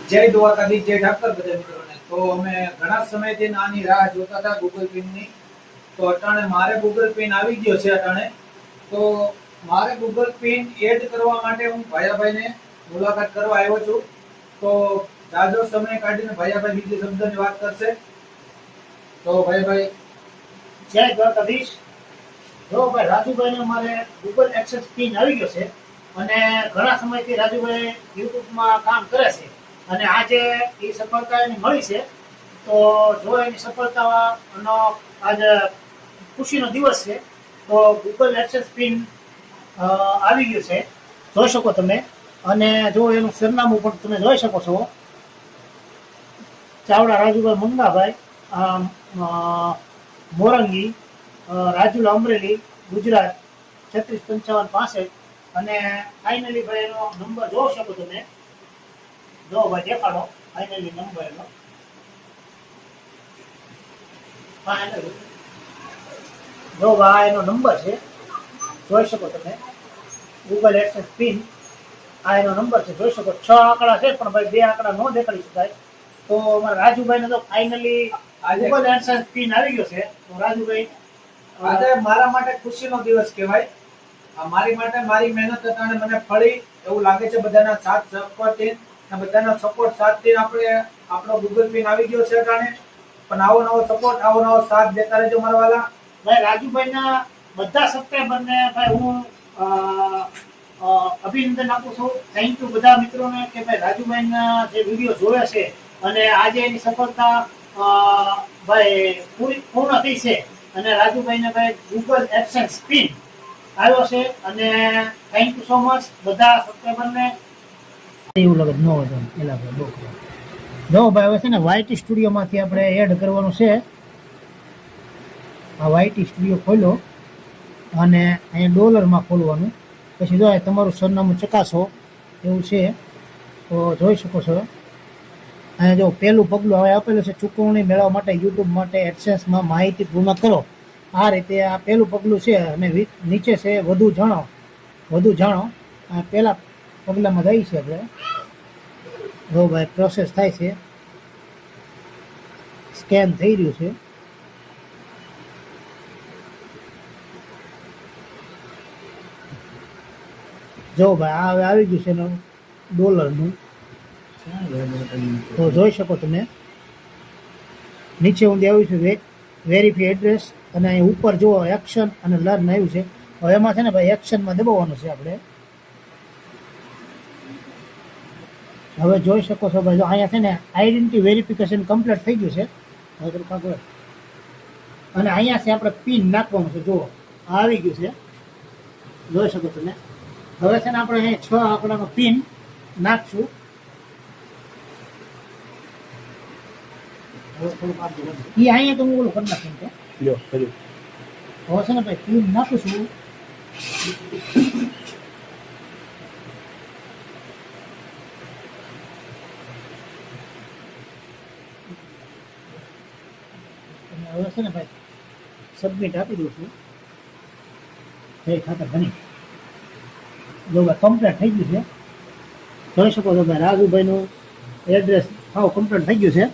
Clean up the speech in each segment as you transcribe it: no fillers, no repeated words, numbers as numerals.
જય દ્વારકાધીશ, જય ઠાકર બધા મિત્રોને. તો અમે ઘણા સમયથી આની રાહ જોતા હતા ગૂગલ પિનની. તો અટાણે મારે ગૂગલ પિન આવી ગયો છે અટાણે. તો મારે ગૂગલ પિન એડ કરવા માટે હું ભાયાભાઈને મુલાકાત કરવા આવ્યો છું. તો જાજો સમય કાઢીને ભાયાભાઈ બીજી શબ્દની વાત કરશે. તો ભાઈભાઈ જય દ્વારકાધીશ. જો ભાઈ રાજુભાઈને અમારે ગૂગલ એક્સેસ પિન આવી ગયો છે અને ઘણા સમયથી રાજુભાઈ યુટ્યુબમાં કામ કરે છે અને આજે એ સફળતા એને મળી છે. તો જો એની સફળતાનો આજે ખુશીનો દિવસ છે. તો ગૂગલ એક્સેસ પિન આવી ગયું છે, જોઈ શકો તમે. અને જો એનું સરનામું પણ તમે જોઈ શકો છો, ચાવડા રાજુભાઈ મંગાભાઈ, મોરંગી, રાજુલા, અમરેલી, ગુજરાત 365565. અને ફાઇનલી ભાઈ એનો નંબર જોઈ શકો તમે. જો ભાઈ દેખાડો ફાઇનલી નંબર એનો. જો ભાઈ એનો નંબર છે, જોઈ શકો તમે. ગૂગલ એક્સેસ પિન આ એનો નંબર છે, જોઈ શકો. 6 આંકડા છે પણ ભાઈ 2 આંકડા ન દેખાડી શકાય. તો અમારા રાજુભાઈને તો ફાઇનલી ગૂગલ એક્સેસ પિન આવી ગયો છે. તો રાજુભાઈ આજે મારા માટે ખુશીનો દિવસ કહેવાય. મારી માટે મારી મહેનત અટાણે મને ફળી એવું લાગે છે. બધાના સાથ સહકારથી અને બધાના સપોર્ટ સાથથી આપણો ગૂગલ પિન આવી ગયો છે અટાણે. પણ આવો નવો સપોર્ટ, આવો નવો સાથ દેતા રહેજો મારા વાલા. ભાઈ રાજુભાઈના બધા સબસ્ક્રાઈબરને ભાઈ હું અભિનંદન આપું છું. થેન્ક યુ બધા મિત્રોને કે ભાઈ રાજુભાઈના જે વિડીયો જોયા છે અને આજે એની સફળતા ભાઈ પૂર્ણ થઈ છે. અને રાજુભાઈને ભાઈ ગૂગલ એડસેન્સ પિન આવ્યો છે. અને થેન્ક યુ સો મચ બધા સબસ્ક્રાઈબરને. એવું લાગે ન હોય એલા ભાઈ બહુ જો ભાઈ હવે છે ને વાયટી સ્ટુડિયોમાંથી આપણે એડ કરવાનું છે. આ વાયટી સ્ટુડિયો ખોલો અને અહીંયા ડોલરમાં ખોલવાનું. પછી જો તમારું સરનામું ચકાસો એવું છે તો જોઈ શકો છો. અહીંયા જો પહેલું પગલું હવે આપેલું છે, ચૂકવણી મેળવવા માટે યુટ્યુબ માટે એડસેન્સમાં માહિતી પૂર્ણ કરો. આ રીતે આ પહેલું પગલું છે. અને નીચે છે વધુ જાણો. આ પહેલા પગલામાં જઈ છે આપણે. જો ભાઈ પ્રોસેસ થાય છે, સ્કેન થઈ રહ્યું છે. જો ભાઈ આ હવે આવી ગયું છે એનું ડોલરનું. તો જોઈ શકો તમે નીચે ઊંધી આવ્યું છે વેરીફાઈ એડ્રેસ. અને અહીં ઉપર જુઓ એક્શન અને લર્ન આવ્યું છે. હવે એમાં છે ને ભાઈ એક્શનમાં દબાવવાનું છે આપણે. હવે જોઈ શકો છો ભાઈ, જો અહીંયા છે ને આઈડેન્ટિટી વેરિફિકેશન કમ્પ્લીટ થઈ ગયું છે. અને અહીંયા છે આપણે પિન નાખવાનું છે. જુઓ આવી ગયું છે, જોઈ શકો તમે. હવે છે ને આપણે અહીંયા 6 આંકડાનો પિન નાખશું. એ અહીંયા તો હું ઓલું કરી નાખું છે. હવે છે ને ભાઈ પિન નાખું છું. હવે છે ને ભાઈ સબમિટ આપી દઉં છું. ખાતર બની જો ભાઈ કમ્પ્લીટ થઈ ગયું છે. જોઈ શકો છો ભાઈ રાજુભાઈનું એડ્રેસ હાવ કમ્પ્લીટ થઈ ગયું છે.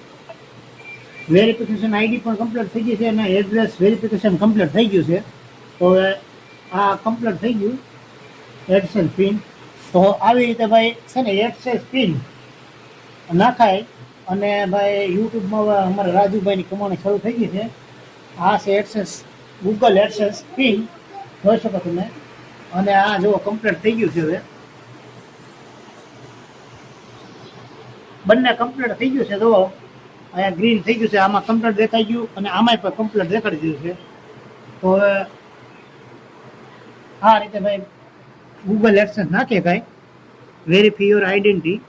વેરિફિકેશન આઈડી પણ કમ્પ્લીટ થઈ ગઈ છે અને એડ્રેસ વેરિફિકેશન કમ્પ્લીટ થઈ ગયું છે. તો હવે આ કમ્પ્લીટ થઈ ગયું એડસેન્સ પિન. તો આવી રીતે ભાઈ છે ને એડસેન્સ પિન નાખાય. અને ભાઈ યુટ્યુબમાં અમારા રાજુભાઈની કમાણી શરૂ થઈ ગઈ છે. આ છે એડસેન્સ ગૂગલ એડસેન્સ પિન, જોઈ શકો તમે. અને આ જો કમ્પ્લીટ થઈ ગયું છે. હવે બંને કમ્પ્લીટ થઈ ગયું છે. જો અહીંયા ગ્રીન થઈ ગયું છે, આમાં કમ્પ્લીટ દેખાઈ ગયું અને આમાંય પણ કમ્પ્લીટ દેખાડી દીધું છે. તો હવે આ રીતે ભાઈ ગૂગલ એડસેન્સ નાખે કાંઈ વેરીફાઈ યોર આઈડેન્ટિટી.